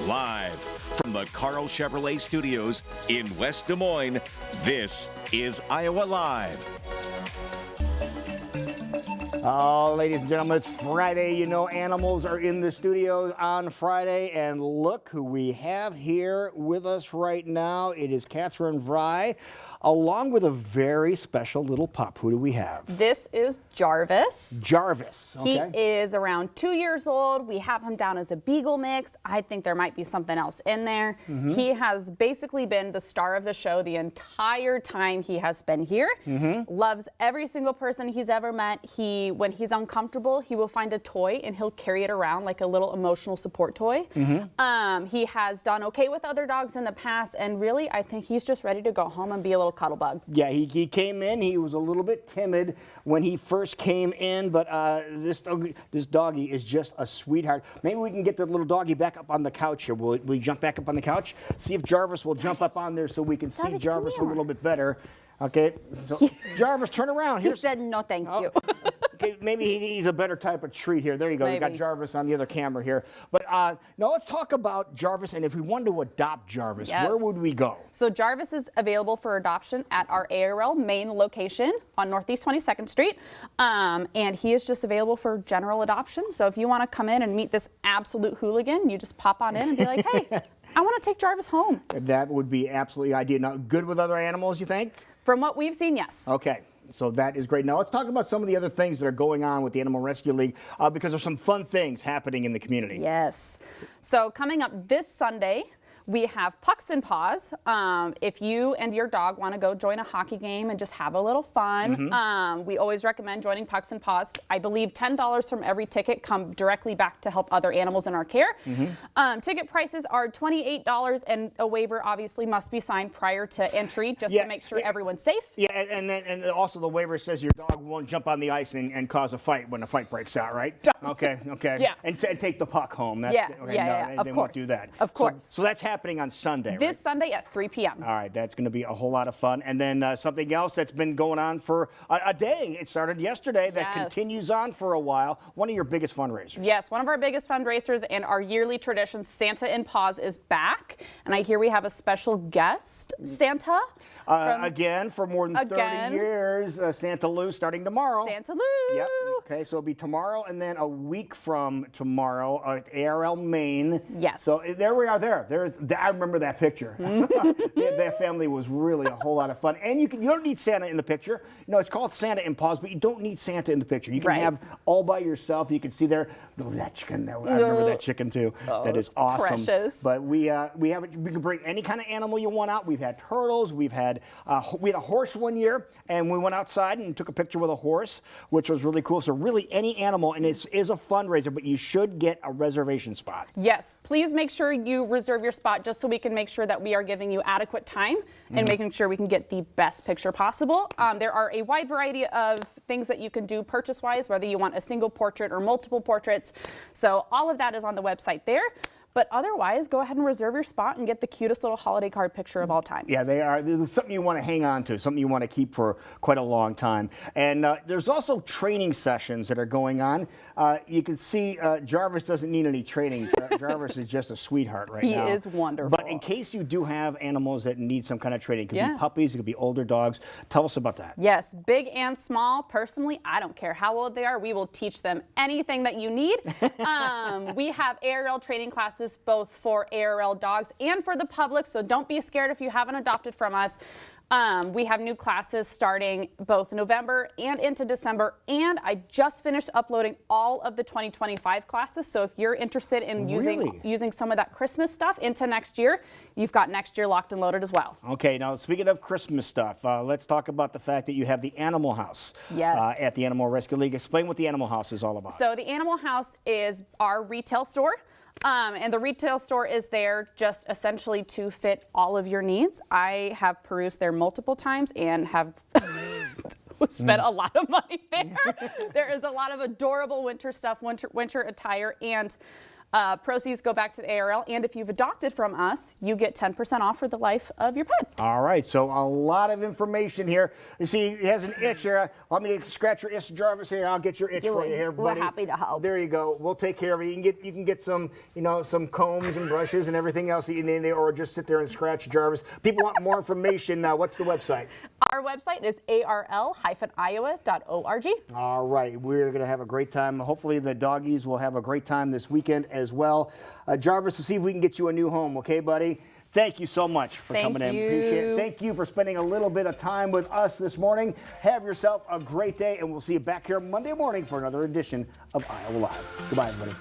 Live from the Carl Chevrolet Studios in West Des Moines, this is Iowa Live. Oh, ladies and gentlemen, it's Friday. You know, animals are in the studios on Friday, and look who we have here with us right now. It is Catherine Vry, along with a very special little pup. Who do we have? This is Jarvis. Jarvis. Okay. He is around 2 years old. We have him down as a beagle mix. I think there might be something else in there. He has basically been the star of the show the entire time he has been here. Loves every single person he's ever met. When he's uncomfortable, he will find a toy and he'll carry it around like a little emotional support toy. He has done okay with other dogs in the past, and really, I think he's just ready to go home and be a little cuddle bug. Yeah, he came in. He was a little bit timid when he first came in, but this doggy is just a sweetheart. Maybe we can get the little doggy back up on the couch here. Will we jump back up on the couch? See if Jarvis will jump up on there so we can see Jarvis a little bit better. Okay, so Jarvis, turn around. He said no, thank you. Okay, maybe he needs a better type of treat here. There you go. Maybe. You got Jarvis on the other camera here. But now let's talk about Jarvis, and if we wanted to adopt Jarvis, where would we go? So Jarvis is available for adoption at our ARL main location on Northeast 22nd Street. And he is just available for general adoption. So if you want to come in and meet this absolute hooligan, you just pop on in and be like, hey, I want to take Jarvis home. That would be absolutely ideal. Now, good with other animals, you think? From what we've seen, yes. Okay. So that is great. Now let's talk about some of the other things that are going on with the Animal Rescue League because there's some fun things happening in the community. Yes. So coming up this Sunday, we have Santa N Paws. If you and your dog want to go join a hockey game and just have a little fun, we always recommend joining Santa N Paws. I believe $10 from every ticket come directly back to help other animals in our care. Ticket prices are $28, and a waiver obviously must be signed prior to entry just to make sure everyone's safe. Yeah, and also the waiver says your dog won't jump on the ice and cause a fight when a fight breaks out, right? Okay. Yeah. And take the puck home. That's, they won't do that. Of course. So that's happening on Sunday, This Sunday at 3 p.m. All right, that's going to be a whole lot of fun. And then something else that's been going on for a day. It started yesterday. That continues on for a while. One of your biggest fundraisers. Yes, one of our biggest fundraisers and our yearly tradition, Santa N Paws, is back. And I hear we have a special guest, Santa. Again, for more than 30 years, Santa Lou starting tomorrow. Santa Lou. Yep. Okay, so it'll be tomorrow and then a week from tomorrow at ARL Maine. Yes. So there we are there. I remember that picture. That family was really a whole lot of fun. And you don't need Santa in the picture. You know, it's called Santa N Paws, but you don't need Santa in the picture. You can have all by yourself. You can see there, that chicken. I remember that chicken too. That is awesome. Precious. But we can bring any kind of animal you want out. We've had turtles. We had a horse one year, and we went outside and took a picture with a horse, which was really cool. So really any animal, and it is a fundraiser, but you should get a reservation spot. Yes, please make sure you reserve your spot just so we can make sure that we are giving you adequate time and making sure we can get the best picture possible. There are a wide variety of things that you can do purchase-wise, whether you want a single portrait or multiple portraits. So all of that is on the website there. But otherwise, go ahead and reserve your spot and get the cutest little holiday card picture of all time. Yeah, they're something you want to hang on to, something you want to keep for quite a long time. And there's also training sessions that are going on. You can see Jarvis doesn't need any training. Jarvis is just a sweetheart right now. He is wonderful. But in case you do have animals that need some kind of training, it could be puppies, it could be older dogs. Tell us about that. Yes, big and small. Personally, I don't care how old they are. We will teach them anything that you need. We have ARL training classes both for ARL dogs and for the public, so don't be scared if you haven't adopted from us. We have new classes starting both November and into December, and I just finished uploading all of the 2025 classes, so if you're interested in using some of that Christmas stuff into next year, you've got next year locked and loaded as well. Okay, now speaking of Christmas stuff, let's talk about the fact that you have the Animal House at the Animal Rescue League. Explain what the Animal House is all about. So the Animal House is our retail store. And the retail store is there just essentially to fit all of your needs. I have perused there multiple times and have spent a lot of money there. There is a lot of adorable winter stuff, winter attire, and Proceeds go back to the ARL, and if you've adopted from us, you get 10% off for the life of your pet. All right, so a lot of information here. You see, he has an itch here. Want me to scratch your itch, Jarvis? Here, I'll get your itch for you here, buddy. We're happy to help. There you go. We'll take care of it. You can get some, some combs and brushes and everything else that you need, or just sit there and scratch Jarvis. People want more information. What's the website? Our website is arl-iowa.org. All right, we're going to have a great time. Hopefully the doggies will have a great time this weekend as well. Jarvis, we'll see if we can get you a new home, okay, buddy? Thank you so much for coming in. Appreciate it. Thank you for spending a little bit of time with us this morning. Have yourself a great day, and we'll see you back here Monday morning for another edition of Iowa Live. Goodbye, everybody.